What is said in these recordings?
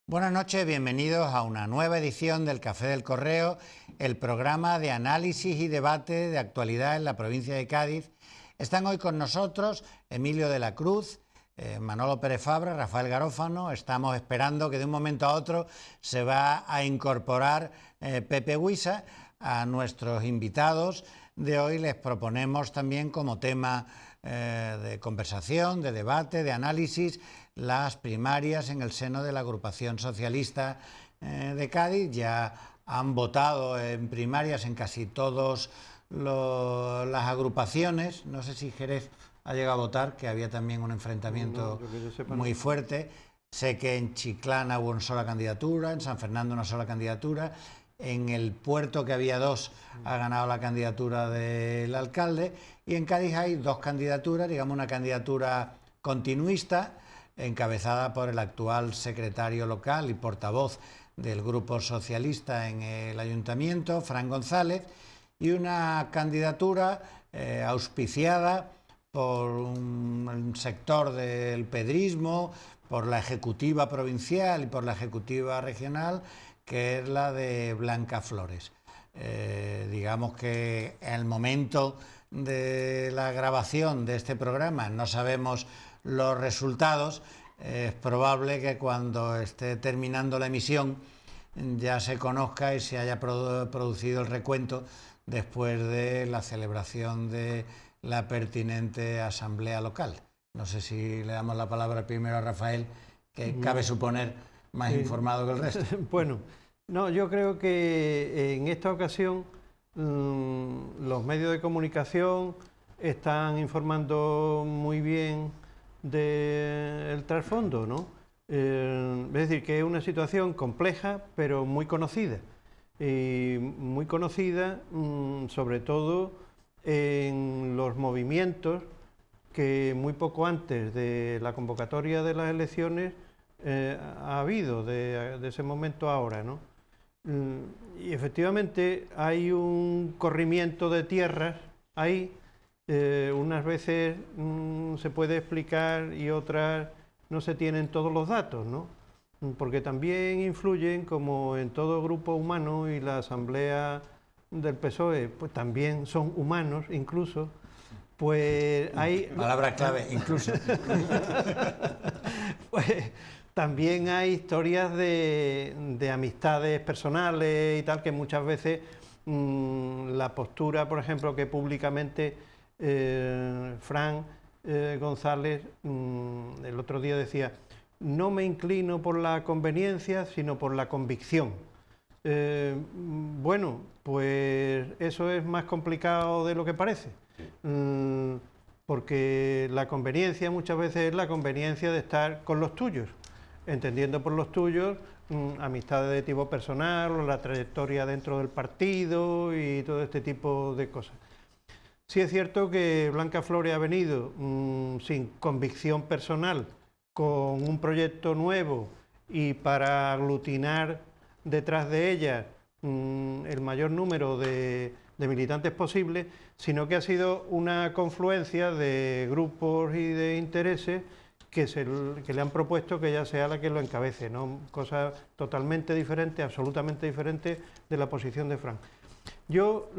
Buenas noches, bienvenidos a una nueva edición del Café del Correo, el programa de análisis y debate de actualidad en la provincia de Cádiz. Están hoy con nosotros Emilio de la Cruz, Manolo Pérez Fabra, Rafael Garófano. Estamos esperando que de un momento a otro se va a incorporar Pepe Huisa. A nuestros invitados de hoy les proponemos también como tema de conversación, de debate, de análisis, las primarias en el seno de la agrupación socialista de Cádiz. Ya han votado en primarias en casi todas las agrupaciones. No sé si Jerez ha llegado a votar, que había también un enfrentamiento muy fuerte. Sé que en Chiclana hubo una sola candidatura, en San Fernando una sola candidatura. En el Puerto, que había dos, ha ganado la candidatura del alcalde, y en Cádiz hay dos candidaturas, digamos una candidatura continuista, encabezada por el actual secretario local y portavoz del Grupo Socialista en el Ayuntamiento, Fran González, y una candidatura auspiciada por un sector del pedrismo, por la Ejecutiva Provincial y por la Ejecutiva Regional, que es la de Blanca Flores. Digamos que en el momento de la grabación de este programa no sabemos los resultados. Es probable que cuando esté terminando la emisión ya se conozca y se haya producido el recuento después de la celebración de la pertinente asamblea local. No sé si le damos la palabra primero a Rafael, que cabe suponer más informado que el resto. Bueno, no, yo creo que en esta ocasión los medios de comunicación están informando muy bien del trasfondo, ¿no? Es decir, que es una situación compleja, pero muy conocida. Y muy conocida, sobre todo en los movimientos que muy poco antes de la convocatoria de las elecciones ha habido de ese momento a ahora, ¿no? Y efectivamente hay un corrimiento de tierras ahí, unas veces se puede explicar y otras no se tienen todos los datos, ¿no? Porque también influyen, como en todo grupo humano, y la asamblea del PSOE pues también son humanos incluso, pues hay... Palabra clave, incluso. Pues también hay historias de amistades personales y tal, que muchas veces la postura, por ejemplo, que públicamente Fran González el otro día decía: no me inclino por la conveniencia, sino por la convicción. Bueno, pues eso es más complicado de lo que parece. Porque la conveniencia muchas veces es la conveniencia de estar con los tuyos, entendiendo por los tuyos amistades de tipo personal o la trayectoria dentro del partido y todo este tipo de cosas. Sí es cierto que Blanca Flores ha venido sin convicción personal, con un proyecto nuevo y para aglutinar detrás de ella el mayor número de militantes posible, sino que ha sido una confluencia de grupos y de intereses que le han propuesto que ella sea la que lo encabece, ¿no? Cosa totalmente diferente, absolutamente diferente de la posición de Fran. Yo,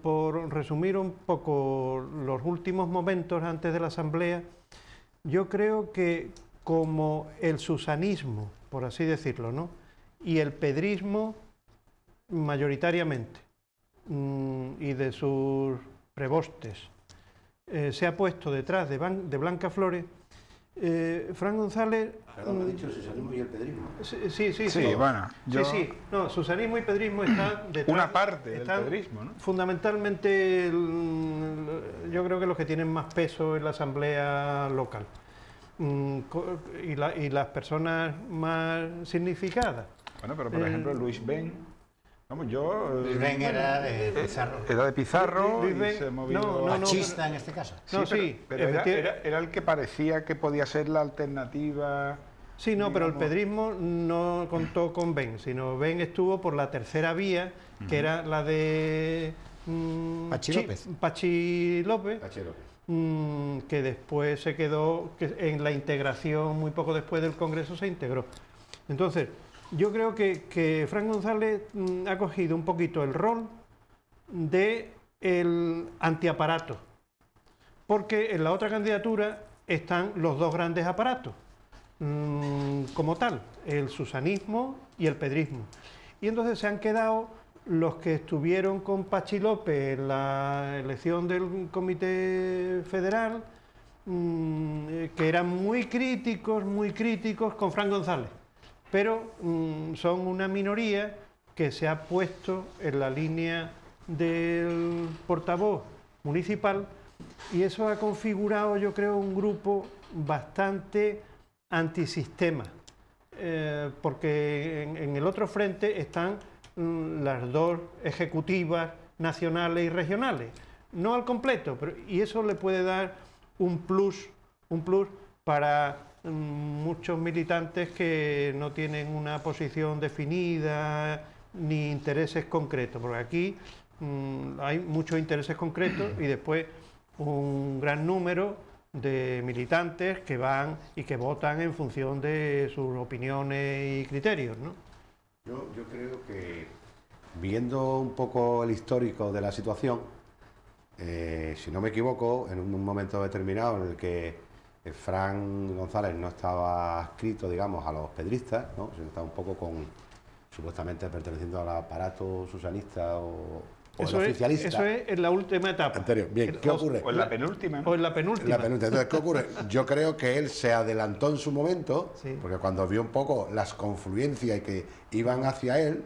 por resumir un poco los últimos momentos antes de la asamblea, yo creo que como el susanismo, por así decirlo, ¿no?, y el pedrismo mayoritariamente, y de sus prebostes, se ha puesto detrás de Blanca Flores, Fran González... Perdón, ha dicho el susanismo y el pedrismo. Sí, bueno, yo... Sí, no, susanismo y pedrismo están detrás... Una parte del pedrismo, ¿no? Fundamentalmente, yo creo que los que tienen más peso en la asamblea local. Y las personas más significadas. Bueno, pero por ejemplo Luis Ben, vamos, Luis Ben era de Pizarro. Era de Pizarro Luis y Ben, se movió... Machista en este caso. Pero era el que parecía que podía ser la alternativa... Sí, no, digamos... pero el pedrismo no contó con Ben, sino Ben estuvo por la tercera vía, que era la de... Pachi López. Que después se quedó en la integración, muy poco después del Congreso se integró. Entonces, Yo creo que Fran González ha cogido un poquito el rol de el antiaparato, porque en la otra candidatura están los dos grandes aparatos, como tal, el susanismo y el pedrismo. Y entonces se han quedado los que estuvieron con Pachi López en la elección del Comité Federal, que eran muy críticos con Fran González, pero son una minoría que se ha puesto en la línea del portavoz municipal, y eso ha configurado, yo creo, un grupo bastante antisistema, porque en el otro frente están las dos ejecutivas nacionales y regionales, no al completo, pero, y eso le puede dar un plus para muchos militantes que no tienen una posición definida ni intereses concretos, porque aquí hay muchos intereses concretos y después un gran número de militantes que van y que votan en función de sus opiniones y criterios, ¿no? Yo creo que, viendo un poco el histórico de la situación, si no me equivoco, en un momento determinado en el que Fran González no estaba adscrito, digamos, a los pedristas, ¿no?, sino estaba un poco supuestamente perteneciendo al aparato susanista o eso el oficialista. Eso es en la última etapa. Anterior. Bien, ¿qué ocurre? O en la penúltima, ¿no? O en la penúltima. Entonces, ¿qué ocurre? Yo creo que él se adelantó en su momento, sí, porque cuando vio un poco las confluencias y que iban hacia él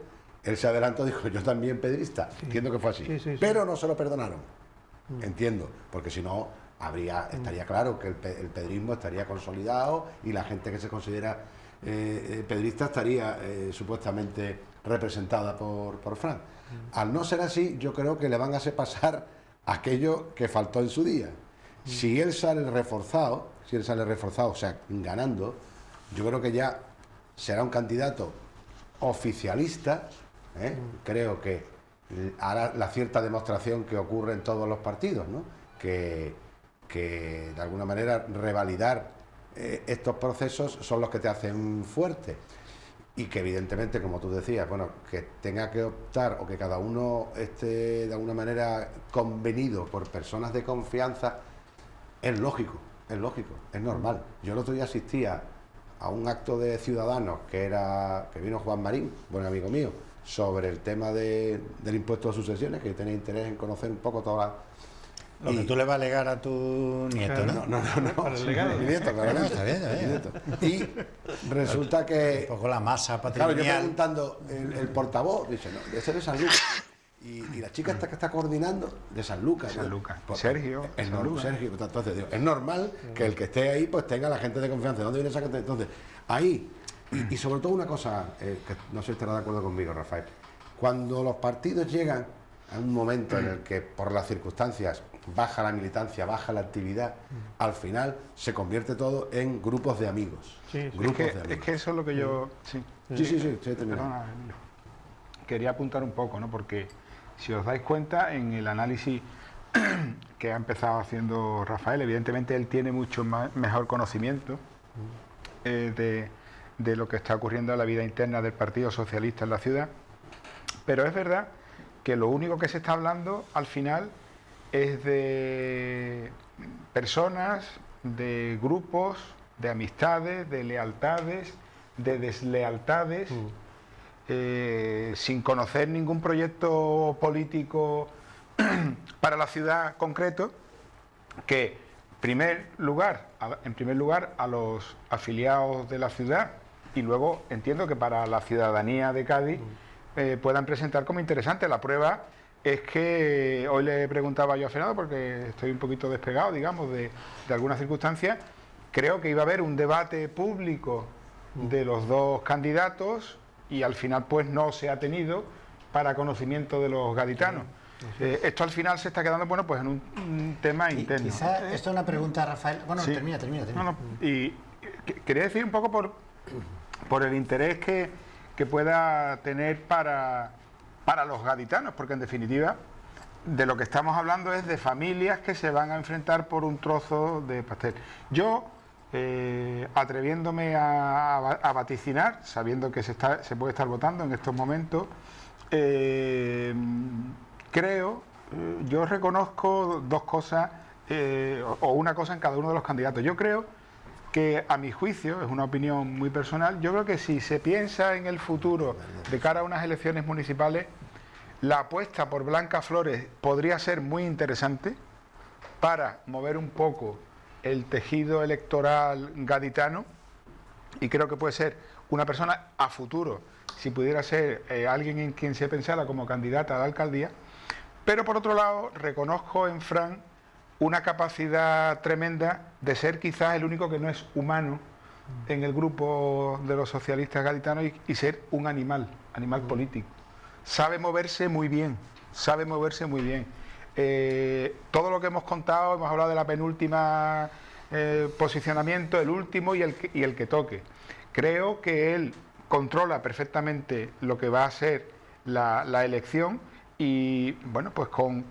se adelantó y dijo, yo también pedrista. Sí. Entiendo que fue así. Sí. Pero no se lo perdonaron. Entiendo, porque si no, estaría claro que el pedrismo estaría consolidado y la gente que se considera pedrista estaría supuestamente representada por Fran. Al no ser así, yo creo que le van a hacer pasar aquello que faltó en su día. Si él sale reforzado, o sea, ganando, yo creo que ya será un candidato oficialista. Creo que hará la cierta demostración que ocurre en todos los partidos, ¿no?, que de alguna manera revalidar estos procesos son los que te hacen fuerte. Y que evidentemente, como tú decías, bueno, que tenga que optar o que cada uno esté de alguna manera convenido por personas de confianza, es lógico, es normal. Yo el otro día asistía a un acto de Ciudadanos que vino Juan Marín, buen amigo mío, sobre el tema del impuesto de sucesiones, que tenía interés en conocer un poco toda lo que tú le vas a legar a tu nieto, ¿no? No. Para el legado. Mi nieto, claro. No, está bien. Y resulta que... Un poco la masa patrimonial. Claro, yo preguntando, el portavoz dice, no, ese es de San Lucas. Y la chica que está coordinando, de San Lucas. San Lucas. Sergio. Sergio. Entonces, digo, es normal que el que esté ahí pues tenga la gente de confianza. ¿De dónde viene esa gente? Entonces, ahí, y sobre todo una cosa, que no sé si estará de acuerdo conmigo, Rafael, cuando los partidos llegan a un momento en el que por las circunstancias baja la militancia, baja la actividad, al final se convierte todo en grupos de amigos. Es que eso es lo que yo... Sí, Perdona, quería apuntar un poco, ¿no?, porque si os dais cuenta, en el análisis que ha empezado haciendo Rafael, evidentemente él tiene mucho mejor conocimiento de lo que está ocurriendo en la vida interna del Partido Socialista en la ciudad, pero es verdad que lo único que se está hablando al final es de personas, de grupos, de amistades, de lealtades, de deslealtades, sin conocer ningún proyecto político para la ciudad concreto, que en primer lugar a los afiliados de la ciudad, y luego entiendo que para la ciudadanía de Cádiz puedan presentar como interesante. La prueba es que hoy le preguntaba yo a Fernando, porque estoy un poquito despegado, digamos, de algunas circunstancias. Creo que iba a haber un debate público de los dos candidatos y al final pues no se ha tenido para conocimiento de los gaditanos. Esto al final se está quedando, bueno, pues en un tema interno. Quizás esto es una pregunta, Rafael. Bueno, sí. Termina. No, y quería decir un poco por el interés que pueda tener para los gaditanos, porque en definitiva de lo que estamos hablando es de familias que se van a enfrentar por un trozo de pastel. Yo atreviéndome a vaticinar, sabiendo que se puede estar votando en estos momentos, yo reconozco dos cosas, o una cosa en cada uno de los candidatos. Yo creo que, a mi juicio, es una opinión muy personal, yo creo que si se piensa en el futuro de cara a unas elecciones municipales, la apuesta por Blanca Flores podría ser muy interesante para mover un poco el tejido electoral gaditano, y creo que puede ser una persona a futuro, si pudiera ser alguien en quien se pensara como candidata a la alcaldía. Pero por otro lado, reconozco en Fran una capacidad tremenda de ser quizás el único que no es humano en el grupo de los socialistas gaditanos y ser un animal político. Sabe moverse muy bien, todo lo que hemos contado, hemos hablado de la penúltima posicionamiento, el último y el que toque. Creo que él controla perfectamente lo que va a ser la elección y, bueno, pues con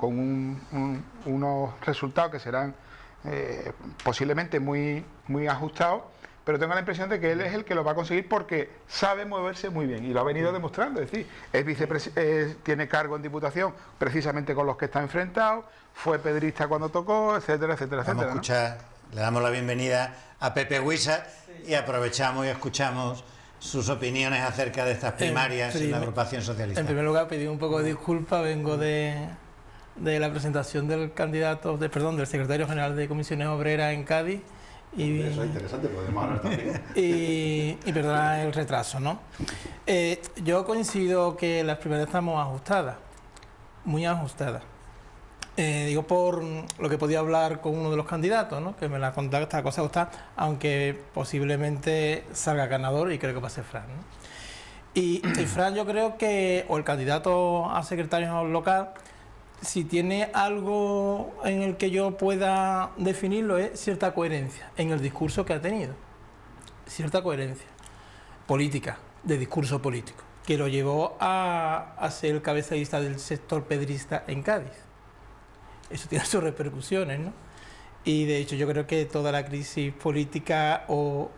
unos resultados que serán posiblemente muy ajustados, pero tengo la impresión de que él es el que lo va a conseguir porque sabe moverse muy bien y lo ha venido demostrando. Es decir, tiene cargo en Diputación precisamente con los que está enfrentado, fue pedrista cuando tocó, etcétera, etcétera, Vamos etcétera. a escuchar, ¿no? Le damos la bienvenida a Pepe Huisa y aprovechamos y escuchamos sus opiniones acerca de estas primarias en la agrupación socialista. En primer lugar, pedir un poco de disculpas, vengo de la presentación del del secretario general de Comisiones Obreras en Cádiz. Y eso es interesante, podemos hablar también. Y perdona el retraso, ¿no? Yo coincido que las primarias estamos ajustadas, muy ajustadas. Digo por lo que podía hablar con uno de los candidatos, ¿no? Que me la ha contado, esta cosa está, aunque posiblemente salga ganador y creo que va a ser Fran, ¿no? Y Fran, yo creo que, o el candidato a secretario local, si tiene algo en el que yo pueda definirlo, es cierta coherencia en el discurso que ha tenido. Cierta coherencia política, de discurso político, que lo llevó a ser el cabecillista del sector pedrista en Cádiz. Eso tiene sus repercusiones, ¿no? Y de hecho yo creo que toda la crisis política o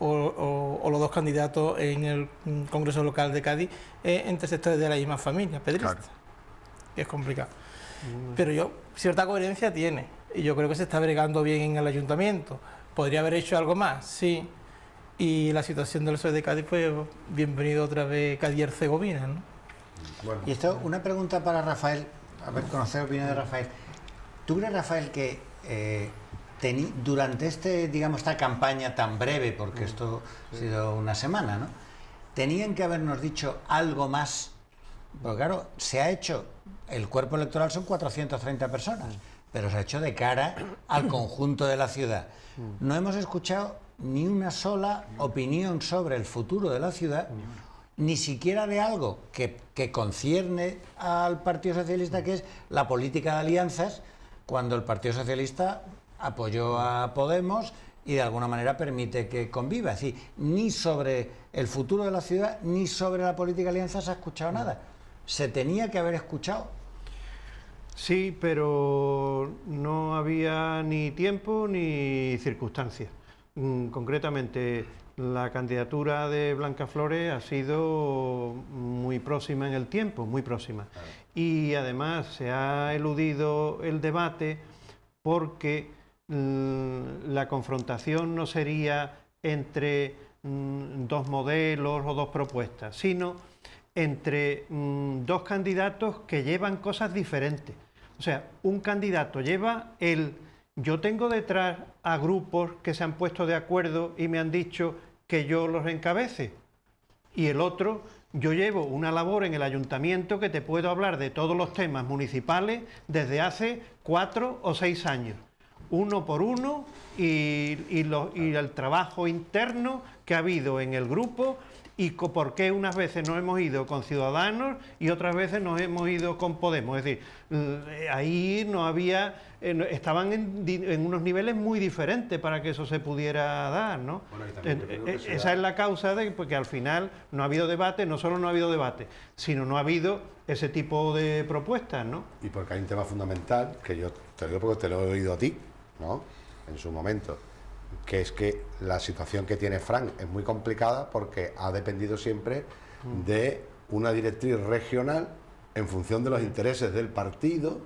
los dos candidatos en el Congreso Local de Cádiz es entre sectores de la misma familia, pedrista. Claro. Que es complicado. Pero cierta coherencia tiene, y yo creo que se está bregando bien en el ayuntamiento. ¿Podría haber hecho algo más? Sí. Y la situación del PSOE de Cádiz, pues bienvenido otra vez Cádiz-Herzegovina, ¿no? Bueno. Y esto, una pregunta para Rafael, a ver, conocer opinión de Rafael. ¿Tú crees, Rafael, que durante esta campaña tan breve, porque esto ha sido una semana, ¿no? Tenían que habernos dicho algo más? Porque claro, se ha hecho, el cuerpo electoral son 430 personas, pero se ha hecho de cara al conjunto de la ciudad. No hemos escuchado ni una sola opinión sobre el futuro de la ciudad, ni siquiera de algo que concierne al Partido Socialista, que es la política de alianzas, cuando el Partido Socialista apoyó a Podemos y de alguna manera permite que conviva. Es decir, ni sobre el futuro de la ciudad, ni sobre la política de alianzas se ha escuchado nada. ¿Se tenía que haber escuchado? Sí, pero no había ni tiempo ni circunstancias. Concretamente, la candidatura de Blanca Flores ha sido muy próxima en el tiempo, muy próxima. Y además se ha eludido el debate porque la confrontación no sería entre dos modelos o dos propuestas, sino entre dos candidatos que llevan cosas diferentes. O sea, un candidato lleva yo tengo detrás a grupos que se han puesto de acuerdo y me han dicho que yo los encabece. Y el otro, yo llevo una labor en el ayuntamiento que te puedo hablar de todos los temas municipales desde hace 4 o 6 años. Uno por uno y el trabajo interno que ha habido en el grupo y por qué unas veces nos hemos ido con Ciudadanos y otras veces nos hemos ido con Podemos. Es decir, ahí no había, estaban en unos niveles muy diferentes para que eso se pudiera dar, ¿no? Bueno, esa es la causa de que al final no ha habido debate, no solo no ha habido debate, sino no ha habido ese tipo de propuestas, ¿no? Y porque hay un tema fundamental, que yo te lo digo porque te lo he oído a ti, ¿no? En su momento. que es que la situación que tiene Fran es muy complicada porque ha dependido siempre de una directriz regional en función de los intereses del partido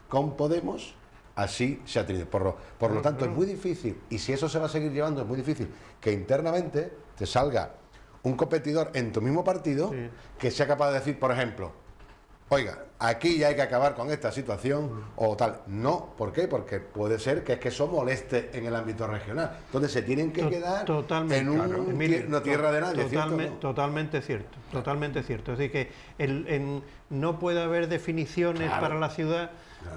con Podemos, así se ha tenido. Por lo tanto, es muy difícil, y si eso se va a seguir llevando, es muy difícil que internamente te salga un competidor en tu mismo partido que sea capaz de decir, por ejemplo, oiga, aquí ya hay que acabar con esta situación o tal. No, ¿por qué? Porque puede ser que eso moleste en el ámbito regional. Entonces se tienen que quedar en una tierra de nadie. Totalmente cierto, totalmente cierto. Es decir, que no puede haber definiciones para la ciudad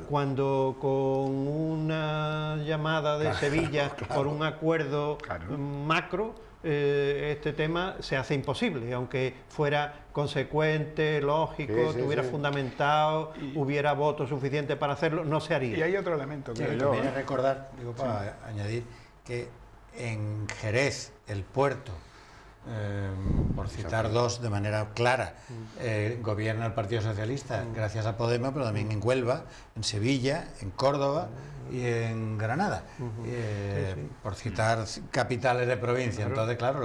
cuando con una llamada de Sevilla por un acuerdo macro este tema se hace imposible, aunque fuera consecuente, lógico, estuviera fundamentado, hubiera votos suficientes para hacerlo, no se haría. Y hay otro elemento que conviene recordar, digo, para añadir, que en Jerez, el puerto, por citar dos de manera clara, gobierna el Partido Socialista gracias a Podemos, pero también en Huelva, en Sevilla, en Córdoba y en Granada, por citar capitales de provincia. Entonces, claro,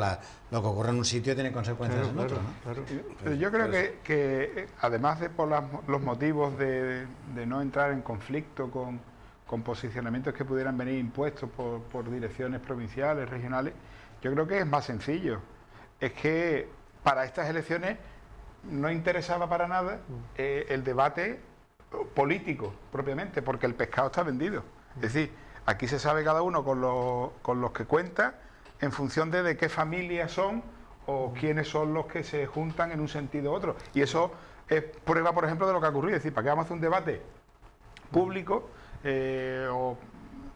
lo que ocurre en un sitio tiene consecuencias en otro, ¿no? Pero yo creo que además de por los motivos de no entrar en conflicto con posicionamientos que pudieran venir impuestos por direcciones provinciales, regionales, yo creo que es más sencillo. Es que para estas elecciones no interesaba para nada el debate político propiamente, porque el pescado está vendido. Es decir, aquí se sabe cada uno con los que cuenta en función de qué familias son o quiénes son los que se juntan en un sentido u otro. Y eso es prueba, por ejemplo, de lo que ha ocurrido. Es decir, ¿para qué vamos a hacer un debate público o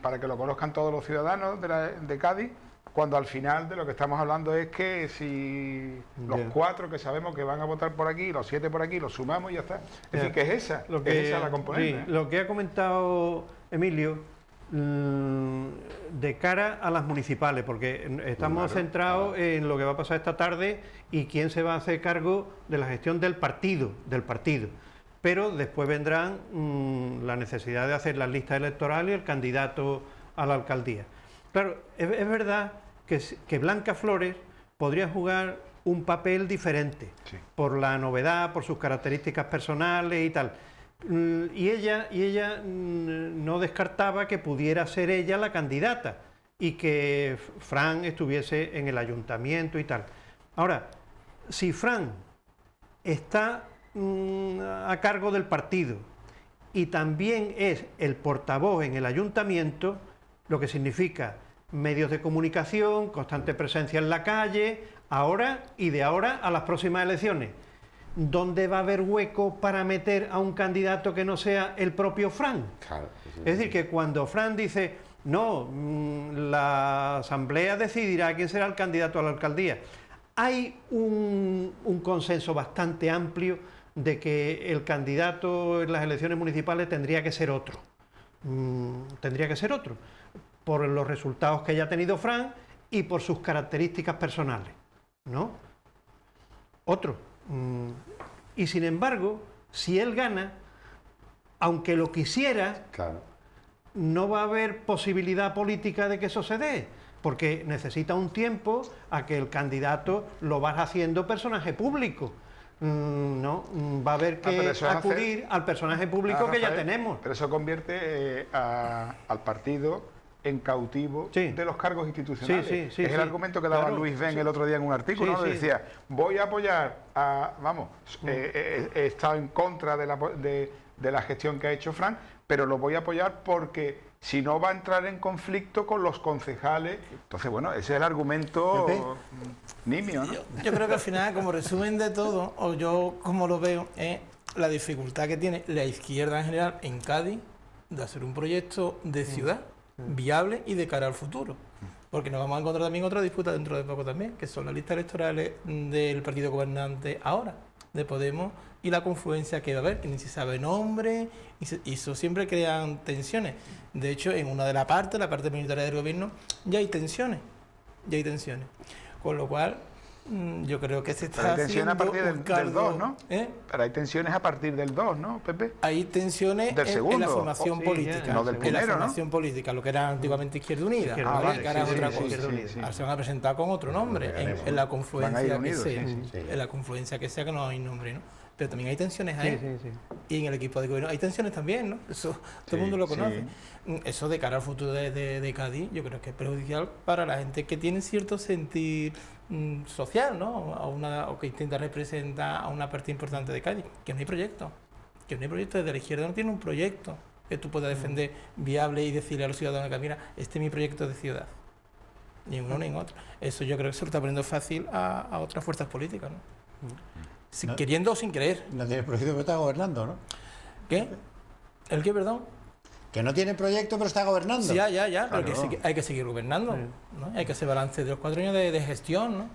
para que lo conozcan todos los ciudadanos de Cádiz, cuando al final de lo que estamos hablando es que si los 4 que sabemos que van a votar por aquí, los 7 por aquí, los sumamos y ya está? Es decir, que es esa la componente. Sí, lo que ha comentado Emilio, de cara a las municipales, porque estamos centrados en lo que va a pasar esta tarde y quién se va a hacer cargo de la gestión del partido. Pero después vendrán la necesidad de hacer las listas electorales y el candidato a la alcaldía. Claro, es verdad que Blanca Flores podría jugar un papel diferente, por la novedad, por sus características personales y tal. Y ella no descartaba que pudiera ser ella la candidata y que Fran estuviese en el ayuntamiento y tal. Ahora, si Fran está a cargo del partido y también es el portavoz en el ayuntamiento, lo que significa medios de comunicación, constante presencia en la calle, ahora y de ahora a las próximas elecciones. ¿Dónde va a haber hueco para meter a un candidato que no sea el propio Fran? Claro, es decir, que cuando Fran dice, no, la asamblea decidirá quién será el candidato a la alcaldía, hay un consenso bastante amplio de que el candidato en las elecciones municipales tendría que ser otro. Por los resultados que haya tenido Fran y por sus características personales, ¿no? Otro. Y sin embargo, si él gana, aunque lo quisiera, no va a haber posibilidad política de que eso se dé, porque necesita un tiempo a que el candidato lo vaya haciendo personaje público. No, va a haber que acudir al personaje público que ya tenemos. Pero eso convierte al partido en cautivo de los cargos institucionales. Es el argumento que daba Luis Ben el otro día en un artículo, ¿no? Decía, voy a apoyar he estado en contra de la gestión que ha hecho Fran, pero lo voy a apoyar porque si no va a entrar en conflicto con los concejales. Entonces, bueno, ese es el argumento nimio, ¿no? Yo creo que al final, como resumen de todo, o yo como lo veo, es la dificultad que tiene la izquierda en general en Cádiz de hacer un proyecto de ciudad viable y de cara al futuro. Porque nos vamos a encontrar también otra disputa dentro de poco también, que son las listas electorales del partido gobernante ahora, de Podemos, y la confluencia que va a haber, que ni se sabe nombre, y eso siempre crean tensiones. De hecho, en una de la parte militar del gobierno, ya hay tensiones. Con lo cual, yo creo que se Pero está hay tensiones a haciendo partir un del 2, ¿no? ¿Eh? Pero hay tensiones a partir del 2, ¿no, Pepe? Hay tensiones Del en la segundo. formación Sí, política. ya, no del en primero, la ¿no? formación política, lo que era antiguamente Izquierda Unida. Izquierda ¿vale? Unida, Que ahora sí, es otra sí, cosa. Izquierda Unida. Sí. Ahora se van a presentar con otro nombre, en la Van a ir confluencia que unidos, sea. sí, sí. En la confluencia que sea, que no hay nombre, ¿no? Pero también hay tensiones ahí. Sí, sí, sí. Y en el equipo de gobierno hay tensiones también, ¿no? Eso todo el mundo lo conoce. Eso de cara al futuro de Cádiz, yo creo que es perjudicial para la gente que tiene cierto sentir social, ¿no? O que intenta representar a una parte importante de Cádiz, que no hay proyecto. Que no hay proyecto, desde la izquierda no tiene un proyecto que tú puedas defender viable y decirle a los ciudadanos que, mira, este es mi proyecto de ciudad. Ni en uno ni en otro. Eso yo creo que se lo está poniendo fácil a otras fuerzas políticas, ¿no? No. Queriendo o sin querer. No tiene proyecto, pero está gobernando, ¿no? ¿Qué? ¿El qué, perdón? Que no tiene proyecto, pero está gobernando. Sí, ya, pero Claro. hay que seguir gobernando, ¿no? Hay que hacer balance de los 4 años de gestión, ¿no?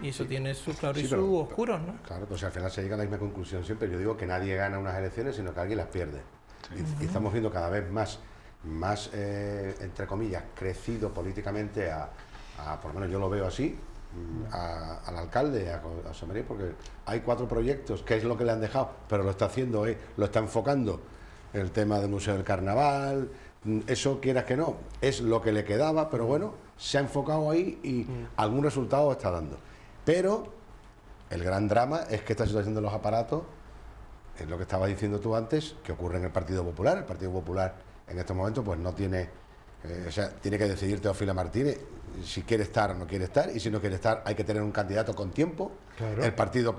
Y eso tiene sus claros Sí, y pero- sus oscuros, ¿no? Claro, pues al final se llega a la misma conclusión siempre. Yo digo que nadie gana unas elecciones, sino que alguien las pierde. Y estamos viendo cada vez más entre comillas, crecido políticamente por lo menos yo lo veo así, al alcalde, a José María, porque hay 4 proyectos, que es lo que le han dejado, pero lo está haciendo, lo está enfocando el tema del Museo del Carnaval, eso quieras que no, es lo que le quedaba, pero bueno, se ha enfocado ahí y algún resultado está dando. Pero el gran drama es que esta situación de los aparatos, es lo que estabas diciendo tú antes, que ocurre en el Partido Popular. El Partido Popular en estos momentos pues no tiene, tiene que decidir Teófila Martínez si quiere estar o no quiere estar, y si no quiere estar hay que tener un candidato con tiempo. Claro. El Partido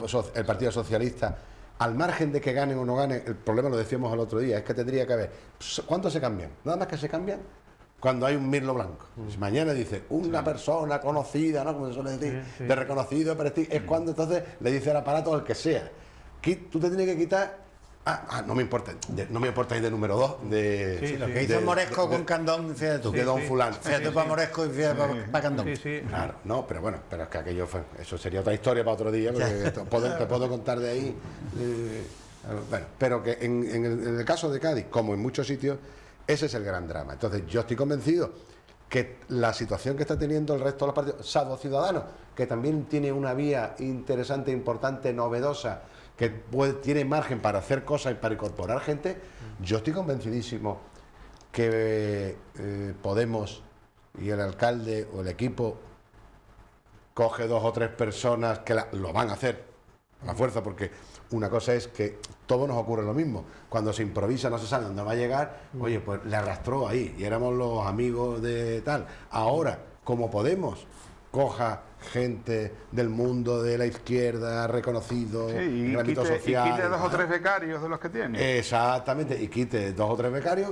Socialista, al margen de que ganen o no ganen, el problema lo decíamos el otro día, es que tendría que haber, ¿cuántos se cambian? Nada más que se cambian cuando hay un mirlo blanco. Si mañana dice una persona conocida, ¿no? Como se suele decir, de reconocido prestigio, es cuando entonces le dice al aparato al que sea, tú te tienes que quitar. No me importa, no me importa ir de número 2 Sí, lo que hizo Moresco con Candón, fíjate tú. de Don Fulano. Fíjate para Moresco y fíjate para Candón. Sí, sí. Claro, no, pero bueno, pero es que aquello fue, eso sería otra historia para otro día, porque te puedo contar de ahí. Bueno, pero que en el caso de Cádiz, como en muchos sitios, ese es el gran drama. Entonces, yo estoy convencido que la situación que está teniendo el resto de los partidos, salvo Ciudadanos, que también tiene una vía interesante, importante, novedosa, que tiene margen para hacer cosas y para incorporar gente, yo estoy convencidísimo que Podemos y el alcalde o el equipo coge 2 o 3 personas que lo van a hacer a la fuerza, porque una cosa es que todo nos ocurre lo mismo. Cuando se improvisa no se sabe dónde va a llegar, oye, pues le arrastró ahí y éramos los amigos de tal. Ahora, como Podemos coja gente del mundo de la izquierda reconocido, Sí, en el y ámbito quite social. 2 o 3 becarios de los que tiene. Exactamente, y quite 2 o 3 becarios,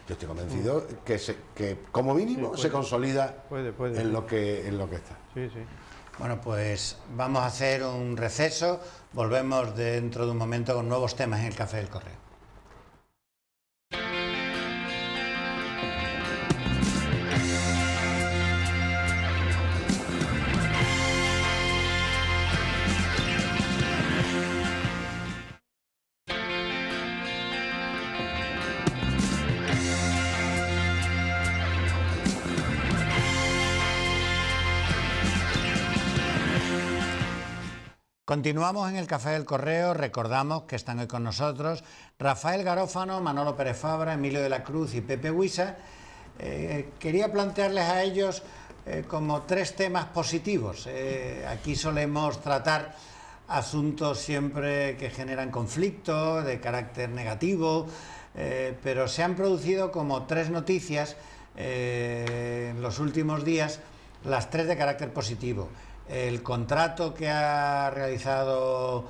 yo estoy convencido que como mínimo Sí, se consolida puede, en lo que está. Sí, sí. Bueno, pues vamos a hacer un receso. Volvemos dentro de un momento con nuevos temas en el Café del Correo. Continuamos en el Café del Correo. Recordamos que están hoy con nosotros Rafael Garófano, Manolo Pérez Fabra, Emilio de la Cruz y Pepe Huisa. Quería plantearles a ellos como 3 temas positivos. Aquí solemos tratar asuntos siempre que generan conflicto, de carácter negativo, pero se han producido como 3 noticias en los últimos días, las 3 de carácter positivo. El contrato que ha realizado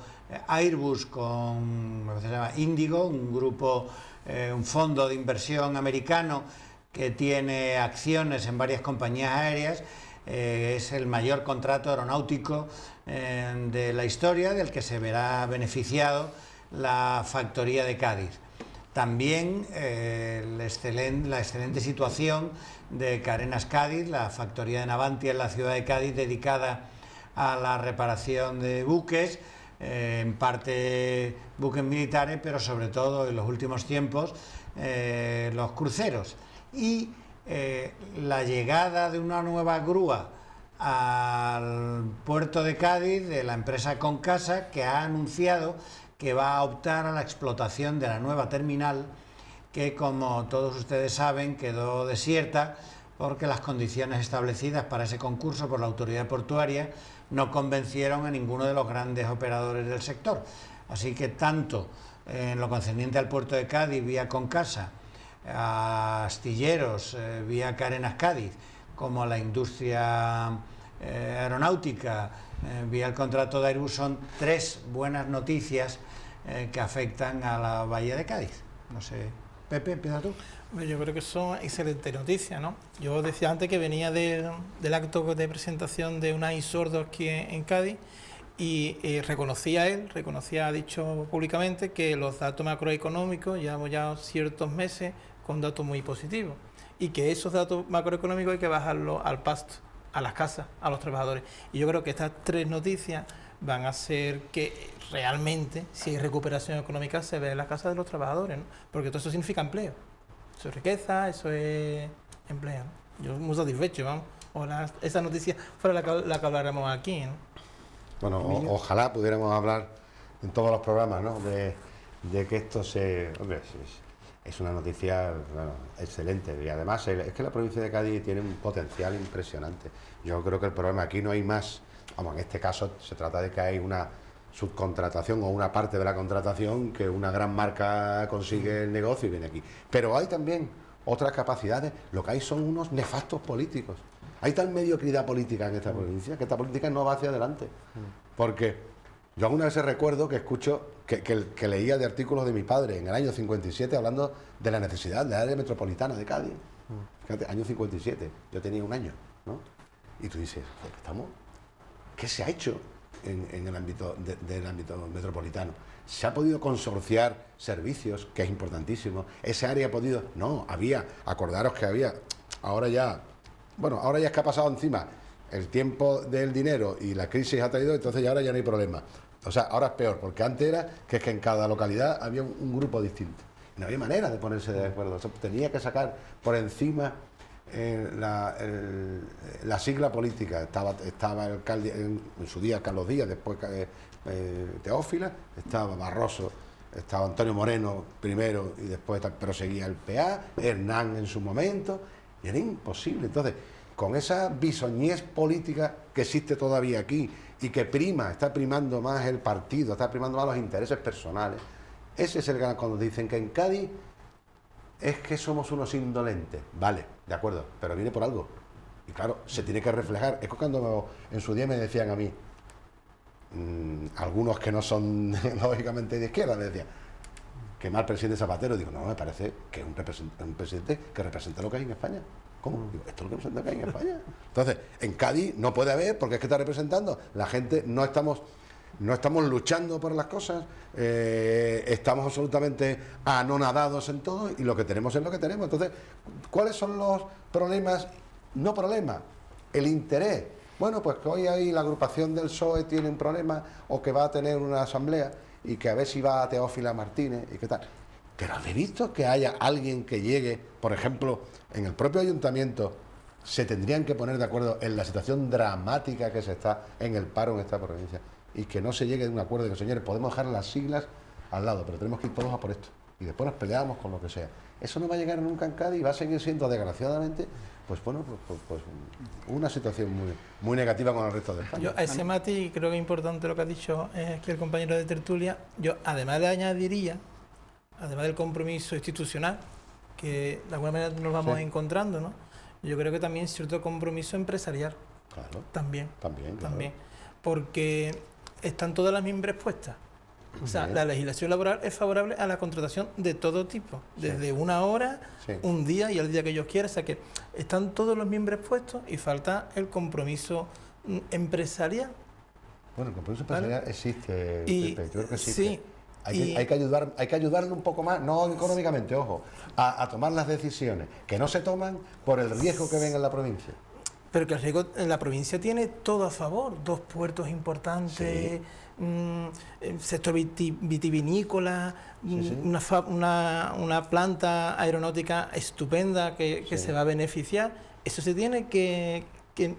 Airbus con lo que se llama Índigo, un grupo, un fondo de inversión americano que tiene acciones en varias compañías aéreas, es el mayor contrato aeronáutico de la historia, del que se verá beneficiado la factoría de Cádiz. También la excelente situación de Carenas Cádiz, la factoría de Navantia en la ciudad de Cádiz, dedicada a la reparación de buques, en parte buques militares, pero sobre todo en los últimos tiempos los cruceros. Y la llegada de una nueva grúa al puerto de Cádiz de la empresa Concasa, que ha anunciado que va a optar a la explotación de la nueva terminal, que, como todos ustedes saben, quedó desierta porque las condiciones establecidas para ese concurso por la autoridad portuaria no convencieron a ninguno de los grandes operadores del sector. Así que tanto en lo concerniente al puerto de Cádiz vía Concasa, a astilleros vía Carenas Cádiz, como a la industria aeronáutica vía el contrato de Airbus, son tres buenas noticias que afectan a la Bahía de Cádiz. No sé, Pepe, empieza tú. Yo creo que son excelentes noticias, ¿no? Yo decía antes que venía del acto de presentación de Unai Sordo aquí en Cádiz y reconocía, ha dicho públicamente que los datos macroeconómicos llevamos ya ciertos meses con datos muy positivos y que esos datos macroeconómicos hay que bajarlos al pasto, a las casas, a los trabajadores. Y yo creo que estas tres noticias van a hacer que realmente, si hay recuperación económica, se vea en las casas de los trabajadores, ¿no? Porque todo eso significa empleo. Eso es riqueza, eso es empleo, ¿no? Yo muy satisfecho, vamos. Ojalá esa noticia fuera la que habláramos aquí, ¿no? Bueno, ojalá pudiéramos hablar en todos los programas, ¿no? De que esto se... Hombre, es una noticia, bueno, excelente. Y además es que la provincia de Cádiz tiene un potencial impresionante. Yo creo que el problema aquí no hay más... Vamos, en este caso se trata de que hay una subcontratación o una parte de la contratación que una gran marca consigue el negocio y viene aquí. Pero hay también otras capacidades. Lo que hay son unos nefastos políticos. Hay tal mediocridad política en esta provincia que esta política no va hacia adelante. Porque yo alguna vez recuerdo que escucho que leía de artículos de mi padre en el año 57 hablando de la necesidad de la área metropolitana de Cádiz. Fíjate, año 57, yo tenía un año, ¿no? Y tú dices, ¿qué se ha hecho en el ámbito del ámbito metropolitano? ¿Se ha podido consorciar servicios, que es importantísimo? ¿Ese área ha podido...? No, acordaros que había, ahora ya es que ha pasado encima el tiempo del dinero y la crisis ha traído, entonces ya ahora ya no hay problema. O sea, ahora es peor, porque antes era que es que en cada localidad había un grupo distinto. No había manera de ponerse de acuerdo. O sea, tenía que sacar por encima la sigla política. Estaba el alcalde, en su día Carlos Díaz, después Teófila, estaba Barroso, estaba Antonio Moreno primero y después, pero seguía el PA, Hernán en su momento, y era imposible. Entonces, con esa bisoñez política que existe todavía aquí y que está primando más el partido, está primando más los intereses personales, ese es el gran cuando dicen que en Cádiz es que somos unos indolentes. Vale, de acuerdo, pero viene por algo. Y claro, se tiene que reflejar. Es cuando en su día me decían a mí, algunos que no son lógicamente de izquierda, me decían, que mal presidente Zapatero. Digo, no, me parece que es un presidente que representa lo que hay en España. ¿Cómo? Digo, esto es lo que representa lo que hay en España. Entonces, en Cádiz no puede haber, porque es que está representando. La gente no estamos luchando por las cosas, estamos absolutamente anonadados en todo y lo que tenemos es lo que tenemos. Entonces, ¿cuáles son los problemas? No problemas, el interés. Bueno, pues que hoy ahí la agrupación del PSOE tiene un problema o que va a tener una asamblea y que a ver si va a Teófila Martínez y qué tal. Pero ¿habéis visto que haya alguien que llegue, por ejemplo, en el propio ayuntamiento? Se tendrían que poner de acuerdo en la situación dramática que se está en el paro en esta provincia y que no se llegue a un acuerdo de que, señores, podemos dejar las siglas al lado, pero tenemos que ir todos a por esto y después nos peleamos con lo que sea. Eso no va a llegar nunca en Cádiz y va a seguir siendo, desgraciadamente, pues una situación muy negativa con el resto de España. Yo a ese matiz creo que es importante lo que ha dicho aquí el compañero de tertulia. Yo además le añadiría, además del compromiso institucional, que de alguna manera nos vamos encontrando, ¿no? Yo creo que también cierto compromiso empresarial. Claro. También. Claro. Porque están todas las mimbres puestas. O sea, la legislación laboral es favorable a la contratación de todo tipo, desde una hora, un día y el día que ellos quieran. O sea que están todos los miembros puestos y falta el compromiso empresarial. Bueno, el compromiso empresarial existe, Pepe, yo creo que existe. Sí, hay que ayudarle un poco más, no económicamente, ojo, a tomar las decisiones que no se toman por el riesgo que ven en la provincia. Pero que el riesgo en la provincia tiene todo a favor, 2 puertos importantes, sector vitivinícola, una planta aeronáutica estupenda que se va a beneficiar. Eso se tiene que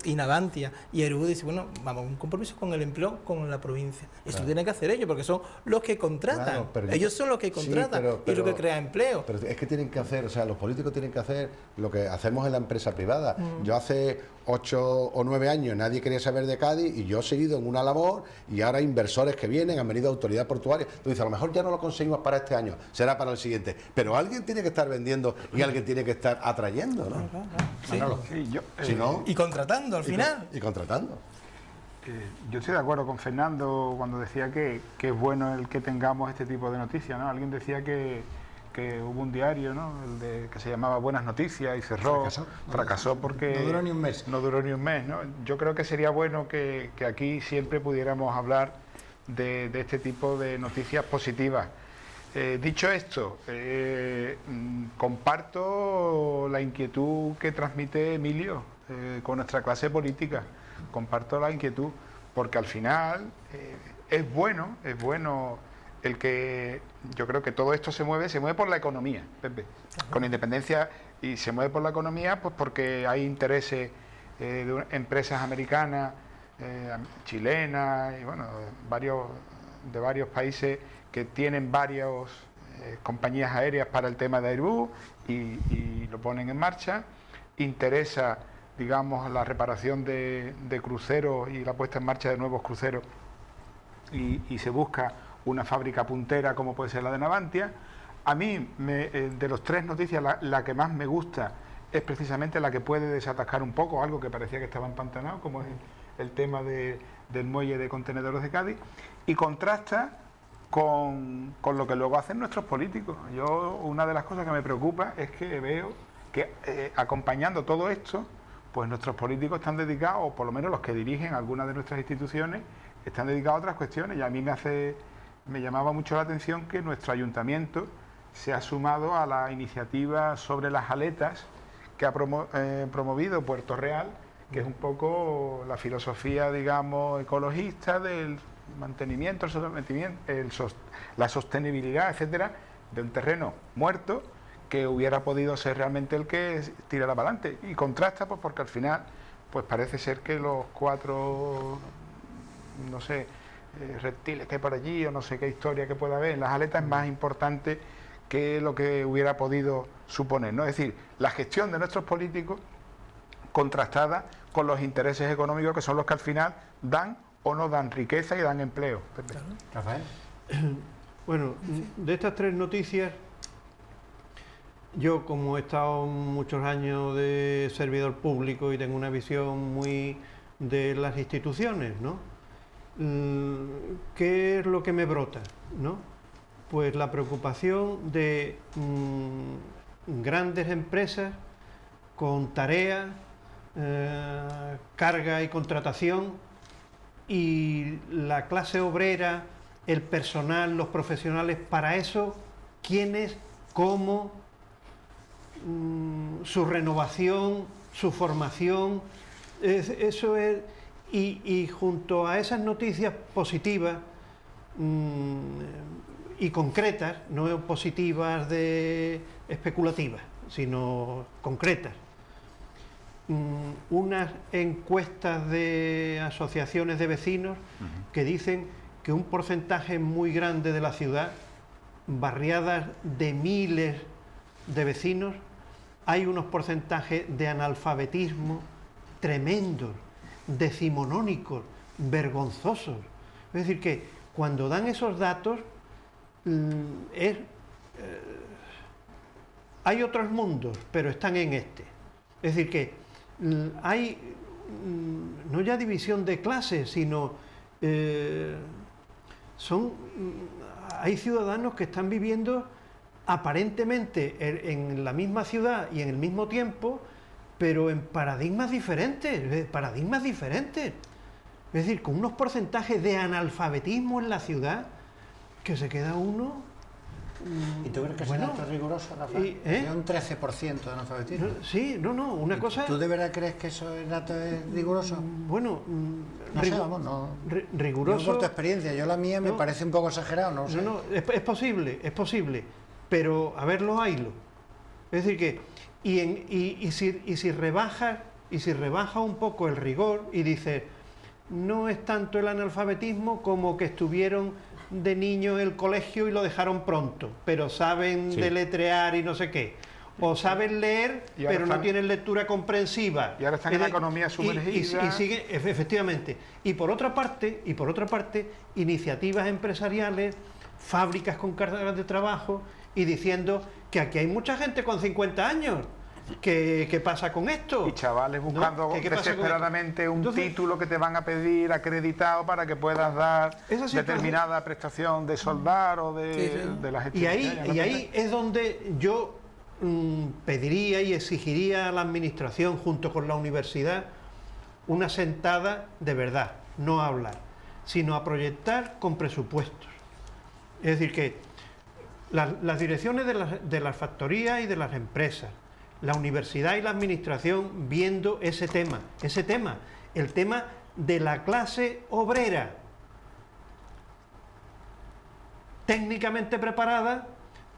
y Navantia y Eru dicen, bueno, vamos, un compromiso con el empleo con la provincia. Eso tienen que hacer ellos, porque son los que contratan. Claro, pero ellos son los que contratan y los que crean empleo. Pero es que tienen que hacer, o sea, los políticos tienen que hacer lo que hacemos en la empresa privada. Yo hace 8 o 9 años nadie quería saber de Cádiz y yo he seguido en una labor y ahora inversores que vienen, han venido autoridad portuaria. Tú dices, a lo mejor ya no lo conseguimos para este año, será para el siguiente. Pero alguien tiene que estar vendiendo y alguien tiene que estar atrayendo, ¿no? Si no, y contratando al final. Y contratando. Yo estoy de acuerdo con Fernando cuando decía que es bueno el que tengamos este tipo de noticias, ¿no? Alguien decía que hubo un diario, ¿no? Que se llamaba Buenas Noticias y cerró, fracasó porque no duró ni un mes. No duró ni un mes, ¿no? Yo creo que sería bueno que aquí siempre pudiéramos hablar de este tipo de noticias positivas. Dicho esto, comparto la inquietud que transmite Emilio con nuestra clase política. Comparto la inquietud porque al final es bueno el que yo creo que todo esto se mueve por la economía, Pepe, con independencia, y se mueve por la economía pues porque hay intereses de empresas americanas, chilenas y bueno, de varios países que tienen varias compañías aéreas para el tema de Airbus y lo ponen en marcha. Interesa, digamos, la reparación de cruceros y la puesta en marcha de nuevos cruceros y se busca una fábrica puntera como puede ser la de Navantia. A mí, de los 3 noticias, la que más me gusta es precisamente la que puede desatascar un poco algo que parecía que estaba empantanado, como es el tema del muelle de contenedores de Cádiz, y contrasta con lo que luego hacen nuestros políticos. Una de las cosas que me preocupa es que veo que acompañando todo esto, pues nuestros políticos están dedicados, o por lo menos los que dirigen algunas de nuestras instituciones, están dedicados a otras cuestiones. Y a mí me llamaba mucho la atención que nuestro ayuntamiento se ha sumado a la iniciativa sobre las aletas que ha promovido Puerto Real, que es un poco la filosofía, digamos, ecologista del mantenimiento, la sostenibilidad, etcétera, de un terreno muerto que hubiera podido ser realmente el que tirara para adelante. Y contrasta pues porque al final pues parece ser que los 4, no sé, reptiles que hay por allí o no sé qué historia que pueda haber en las aletas es más importante que lo que hubiera podido suponer, ¿no? Es decir, la gestión de nuestros políticos contrastada con los intereses económicos que son los que al final dan o no dan riqueza y dan empleo. Claro. Rafael. Bueno, de estas 3 noticias, yo como he estado muchos años de servidor público y tengo una visión muy de las instituciones, ¿no? ¿Qué es lo que me brota, ¿no? Pues la preocupación de grandes empresas con tareas, carga y contratación, y la clase obrera, el personal, los profesionales, para eso, ¿quiénes, cómo, su renovación, su formación? Eso es, y junto a esas noticias positivas y concretas, no positivas de especulativas, sino concretas, unas encuestas de asociaciones de vecinos que dicen que un porcentaje muy grande de la ciudad, barriadas de miles de vecinos, hay unos porcentajes de analfabetismo tremendos, decimonónicos, vergonzosos. Es decir, que cuando dan esos datos, hay otros mundos, pero están en este. Es decir, que hay no ya división de clases, sino hay ciudadanos que están viviendo aparentemente en la misma ciudad y en el mismo tiempo, pero en paradigmas diferentes. Es decir, con unos porcentajes de analfabetismo en la ciudad que se queda uno... ¿Y tú crees que es un dato riguroso, Rafael? Un 13% de analfabetismo. Sí, una cosa... ¿Tú de verdad crees que eso es dato riguroso? Bueno, no sé, vamos, no... Riguroso... Yo por tu experiencia, yo la mía me parece un poco exagerado, no sé. Es posible, pero a verlo, haylo. Es decir que... Y si rebajas y si rebaja un poco el rigor y dice, no es tanto el analfabetismo como que estuvieron de niño en el colegio y lo dejaron pronto, pero saben deletrear y no sé qué, o saben leer pero no tienen lectura comprensiva, y ahora están en la economía sumergida y siguen, efectivamente, y por otra parte iniciativas empresariales, fábricas con cargas de trabajo, y diciendo que aquí hay mucha gente con 50 años. ¿Qué pasa con esto? Y chavales buscando desesperadamente un título que te van a pedir acreditado para que puedas dar determinada prestación de soldar o de la gestión. Y ahí es donde yo pediría y exigiría a la administración, junto con la universidad, una sentada de verdad, no a hablar, sino a proyectar con presupuestos. Es decir, que las direcciones de las factorías y de las empresas, la universidad y la administración viendo ese tema, el tema de la clase obrera técnicamente preparada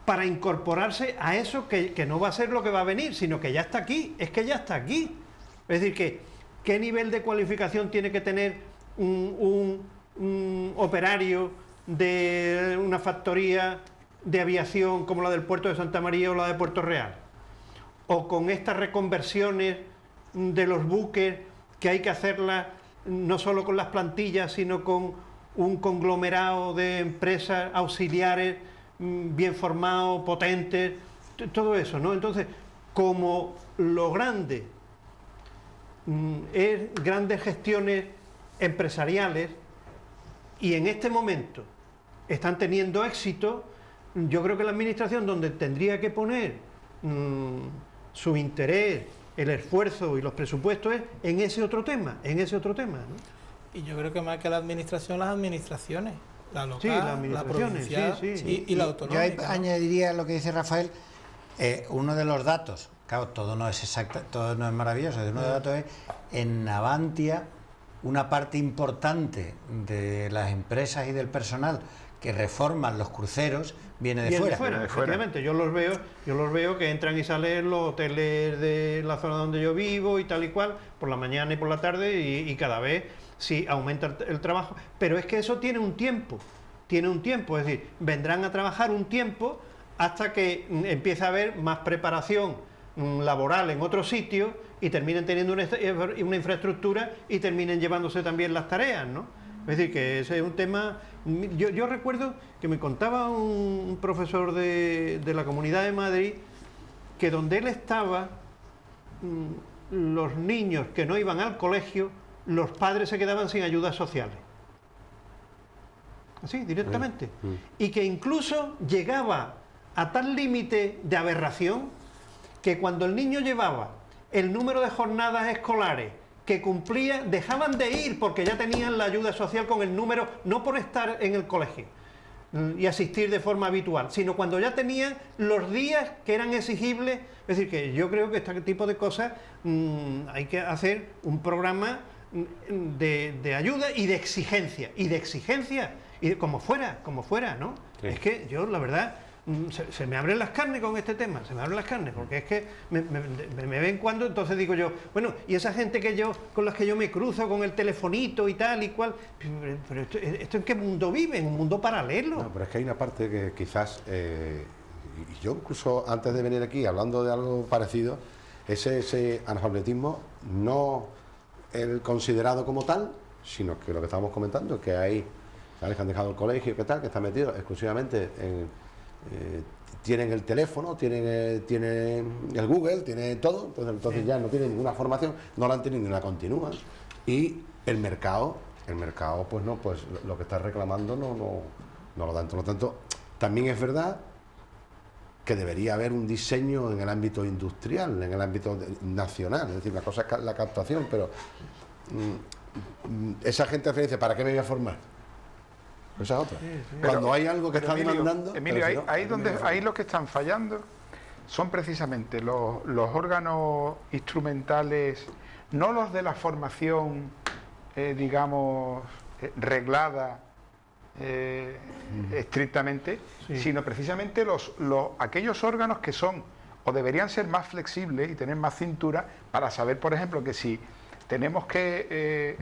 para incorporarse a eso que no va a ser lo que va a venir, sino que ya está aquí, es que ya está aquí. Es decir, ¿qué nivel de cualificación tiene que tener un operario de una factoría de aviación como la del puerto de Santa María o la de Puerto Real? O con estas reconversiones de los buques que hay que hacerlas no solo con las plantillas, sino con un conglomerado de empresas auxiliares bien formados, potentes, todo eso, ¿no? Entonces, como lo grande es grandes gestiones empresariales y en este momento están teniendo éxito, yo creo que la administración, donde tendría que poner su interés, el esfuerzo y los presupuestos, es en ese otro tema, ¿no? Y yo creo que más que la administración, las administraciones, la local, la provincial y la autonómica. Yo añadiría lo que dice Rafael, uno de los datos, claro, todo no es exacto, todo no es maravilloso, uno de los datos es, en Navantia, una parte importante de las empresas y del personal que reforman los cruceros viene de fuera. Efectivamente, yo los veo que entran y salen los hoteles de la zona donde yo vivo y tal y cual, por la mañana y por la tarde, y cada vez sí aumenta el trabajo, pero es que eso tiene un tiempo, es decir, vendrán a trabajar un tiempo hasta que empiece a haber más preparación laboral en otros sitios y terminen teniendo una infraestructura y terminen llevándose también las tareas, ¿no? Es decir, que ese es un tema. Yo recuerdo que me contaba un profesor de la Comunidad de Madrid que donde él estaba, los niños que no iban al colegio, los padres se quedaban sin ayudas sociales. Así, directamente. Y que incluso llegaba a tal límite de aberración que cuando el niño llevaba el número de jornadas escolares que cumplía, dejaban de ir porque ya tenían la ayuda social con el número, no por estar en el colegio y asistir de forma habitual, sino cuando ya tenían los días que eran exigibles. Es decir, que yo creo que este tipo de cosas hay que hacer un programa de ayuda y de exigencia, y como fuera, ¿no? Sí. Es que yo, la verdad, se me abren las carnes con este tema, porque es que me ven cuando, entonces digo yo, bueno, y esa gente con las que yo me cruzo con el telefonito y tal y cual, pero esto ¿en qué mundo vive? ¿En un mundo paralelo? No, pero es que hay una parte que quizás, y yo incluso antes de venir aquí, hablando de algo parecido, ese analfabetismo no el considerado como tal, sino que lo que estábamos comentando, que hay chavales que han dejado el colegio, que están metidos exclusivamente en... tienen el teléfono, tienen el Google, tienen todo, entonces ya no tienen ninguna formación, no la han tenido ni la continúan, y el mercado pues no, pues lo que está reclamando no lo dan. Por lo tanto, también es verdad que debería haber un diseño en el ámbito industrial, en el ámbito nacional, es decir, una cosa es la captación, pero esa gente dice, ¿para qué me voy a formar? Esa es otra. Sí. Cuando hay algo que está demandando... Emilio, ahí los que están fallando son precisamente los órganos instrumentales, no los de la formación, digamos, reglada estrictamente, sino precisamente aquellos órganos que son o deberían ser más flexibles y tener más cintura para saber, por ejemplo, que si tenemos que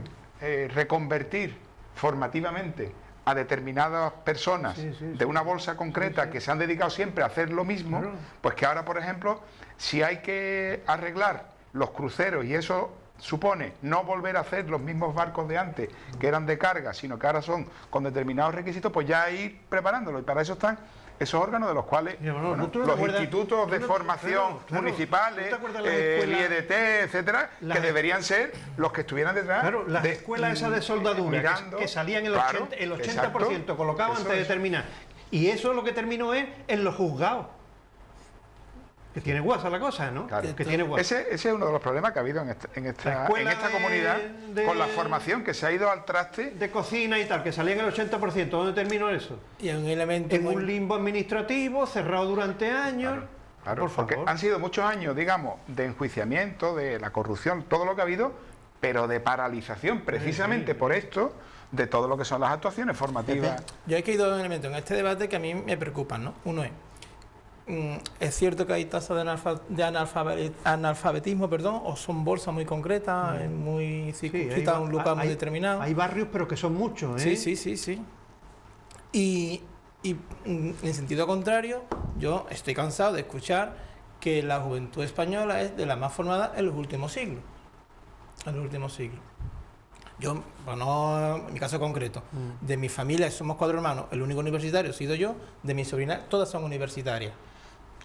reconvertir formativamente a determinadas personas de una bolsa concreta que se han dedicado siempre a hacer lo mismo, pues que ahora, por ejemplo, si hay que arreglar los cruceros y eso supone no volver a hacer los mismos barcos de antes que eran de carga, sino que ahora son con determinados requisitos, pues ya ir preparándolo, y para eso están esos órganos de los cuales los institutos de formación municipales, el IEDT, etcétera, que deberían ser los que estuvieran detrás. Claro, las escuelas esas de soldadura que salían el 80% colocado antes de terminar. Y eso es lo que terminó en los juzgados. Que tiene guasa la cosa, ¿no? Claro. Que tiene guasa. Ese es uno de los problemas que ha habido en esta comunidad, con la formación que se ha ido al traste. De cocina y tal, que salía en el 80%. ¿Dónde terminó eso? Y un elemento en un limbo administrativo, cerrado durante años. Claro, porque han sido muchos años, digamos, de enjuiciamiento, de la corrupción, todo lo que ha habido, pero de paralización, precisamente por esto, de todo lo que son las actuaciones formativas. Yo he caído en elementos en este debate que a mí me preocupan, ¿no? Uno es cierto que hay tasas de analfabetismo, o son bolsas muy concretas, muy circunscritas a un lugar muy determinado. Hay barrios, pero que son muchos, ¿eh? Sí. Y en sentido contrario, yo estoy cansado de escuchar que la juventud española es de la más formada en los últimos siglos. Yo, bueno, en mi caso concreto, de mi familia somos 4 hermanos, el único universitario he sido yo, de mis sobrinas todas son universitarias.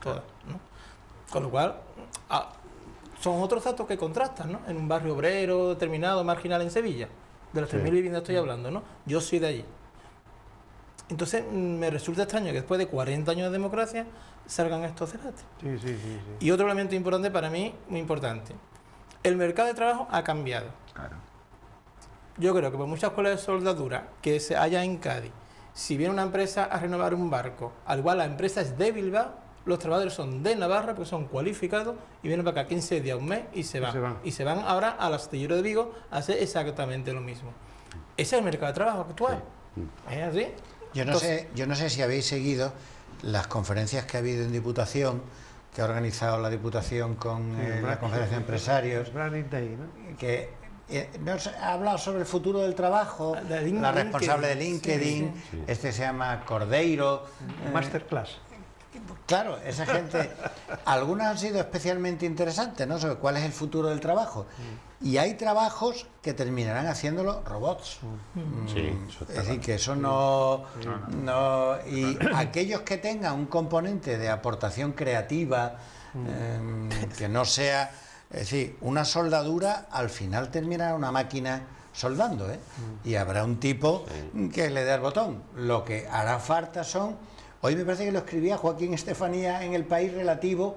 Todas, ¿no? Con lo cual, son otros datos que contrastan, ¿no? En un barrio obrero determinado, marginal en Sevilla, de las 3.000 viviendas estoy hablando, ¿no? Yo soy de allí. Entonces, me resulta extraño que después de 40 años de democracia salgan estos debates. Sí. Y otro elemento importante para mí, muy importante, el mercado de trabajo ha cambiado. Claro. Yo creo que por muchas escuelas de soldadura que se haya en Cádiz, si viene una empresa a renovar un barco, al igual la empresa es de Bilbao, los trabajadores son de Navarra porque son cualificados y vienen para acá 15 días, un mes y se van. Y se van ahora al astillero de Vigo a hacer exactamente lo mismo. Ese es el mercado de trabajo actual. ¿Es así? Yo no sé si habéis seguido las conferencias que ha habido en Diputación, que ha organizado la Diputación con la Conferencia de Empresarios, que nos ha hablado sobre el futuro del trabajo, la responsable de LinkedIn, este se llama Cordeiro. Masterclass. Claro, esa gente, algunas han sido especialmente interesantes, ¿no? Sobre cuál es el futuro del trabajo. Y hay trabajos que terminarán haciéndolo robots. Es decir, que eso no. Y aquellos que tengan un componente de aportación creativa, que no sea. Es decir, una soldadura al final terminará una máquina soldando, ¿eh? Y habrá un tipo que le dé el botón. Lo que hará falta son. Hoy me parece que lo escribía Joaquín Estefanía en El País relativo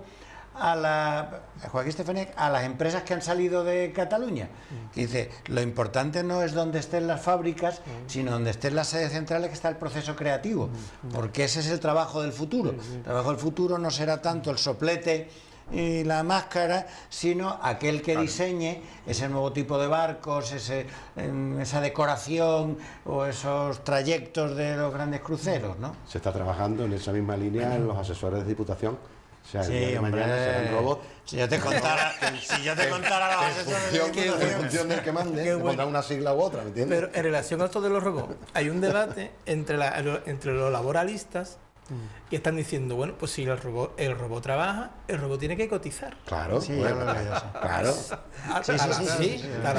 a las empresas que han salido de Cataluña. Que dice, lo importante no es donde estén las fábricas, sino donde estén las sedes centrales, que está el proceso creativo, porque ese es el trabajo del futuro. El trabajo del futuro no será tanto el soplete y la máscara, sino aquel que diseñe ese nuevo tipo de barcos, esa decoración o esos trayectos de los grandes cruceros, ¿no? Se está trabajando en esa misma línea en los asesores de Diputación. O sea, el día de mañana serán robots. Si yo te contara los asesores de Diputación, en función del que mande, te pondrán una sigla u otra, ¿me entiendes? Pero en relación a esto de los robots, hay un debate entre los laboralistas que están diciendo, bueno, pues si el robot trabaja, el robot tiene que cotizar. Claro, sí, yo lo veo así. Claro.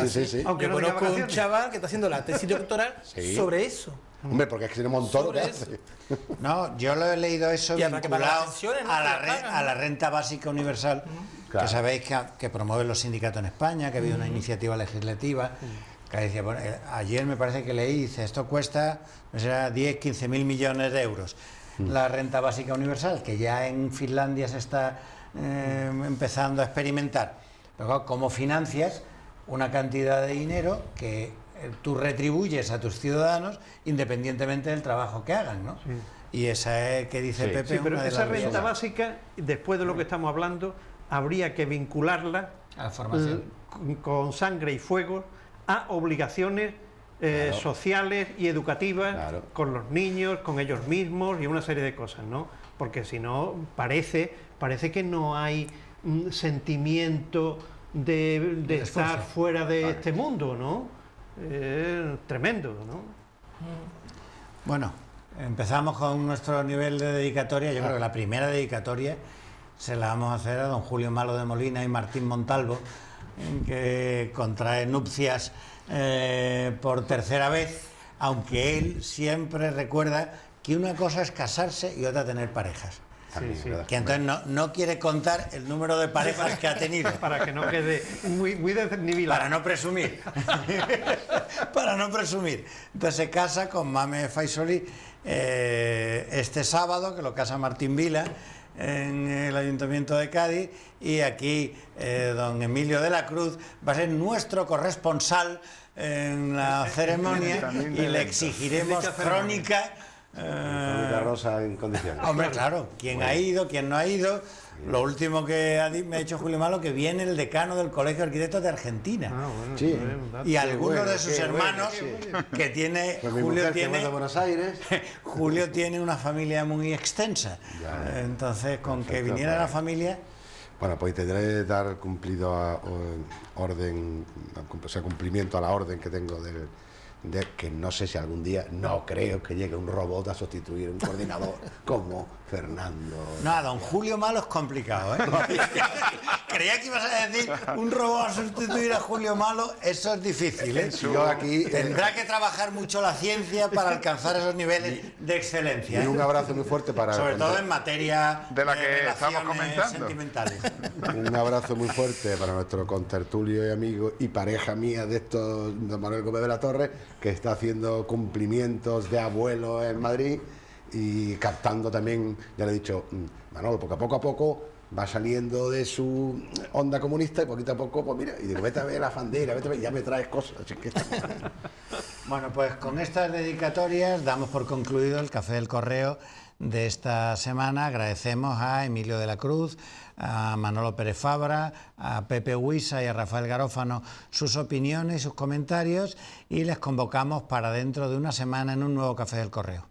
Sí. Aunque yo conozco un chaval que está haciendo la tesis doctoral sobre eso. Hombre, porque es que tiene un montón de... No, yo lo he leído eso vinculado a la renta básica universal, que sabéis que promueven los sindicatos en España, que ha habido una iniciativa legislativa. Que decía, bueno, ayer me parece que leí, dice, esto cuesta 10-15 mil millones de euros. La renta básica universal, que ya en Finlandia se está empezando a experimentar. Pero ¿cómo financias una cantidad de dinero que tú retribuyes a tus ciudadanos independientemente del trabajo que hagan, ¿no? Y esa es que dice Pepe. Sí, pero esa renta básica, después de lo que estamos hablando, habría que vincularla a la formación con sangre y fuego a obligaciones sociales y educativas con los niños, con ellos mismos y una serie de cosas, ¿no? porque si no parece que no hay sentimiento de estar fuera de este mundo, ¿no? Tremendo, ¿no? Bueno, empezamos con nuestro nivel de dedicatoria. Yo creo que la primera dedicatoria se la vamos a hacer a don Julio Malo de Molina y Martín Montalvo, que contrae nupcias por tercera vez, aunque él siempre recuerda que una cosa es casarse y otra tener parejas. Sí. Que entonces no quiere contar el número de parejas que ha tenido. Para que no quede muy desnivelado. Para no presumir. Para no presumir. Entonces se casa con Mame Faisoli este sábado, que lo casa Martín Vila en el Ayuntamiento de Cádiz, y aquí don Emilio de la Cruz va a ser nuestro corresponsal en la ceremonia y le exigiremos crónica. Crónica rosa en condiciones. Hombre, claro, quién ha ido, quién no ha ido. Lo último que me ha dicho Julio Malo, que viene el decano del Colegio de Arquitectos de Argentina. Bueno, Sí. Y algunos bueno, de sus qué hermanos bueno. que tiene Pues mi Julio mujer, que tiene va de Buenos Aires. Julio tiene una familia muy extensa. Ya. Entonces, con que Perfecto, viniera pues. la familia, Bueno, pues intentaré dar cumplimiento a la orden que tengo de que no sé si algún día, no creo que llegue un robot a sustituir un coordinador como Fernando. no, a don Julio Malo es complicado, ¿eh? Creía que ibas a decir un robot a sustituir a Julio Malo, eso es difícil, ¿eh? Yo aquí Tendrá que trabajar mucho la ciencia para alcanzar esos niveles de excelencia, y un ¿eh? abrazo muy fuerte para Sobre todo en materia de la que estamos relaciones comentando. sentimentales. un abrazo muy fuerte para nuestro contertulio y amigo y pareja mía de estos, don Manuel Gómez de la Torre, que está haciendo cumplimientos de abuelo en Madrid y captando también, ya le he dicho, Manolo, porque poco a poco va saliendo de su onda comunista y poquito a poco, pues mira, y digo, vete a ver la fandera, vete a ver, ya me traes cosas. Así que... Bueno, pues con estas dedicatorias damos por concluido el Café del Correo de esta semana. Agradecemos a Emilio de la Cruz, a Manolo Pérez Fabra, a Pepe Huisa y a Rafael Garófano sus opiniones y sus comentarios, y les convocamos para dentro de una semana en un nuevo Café del Correo.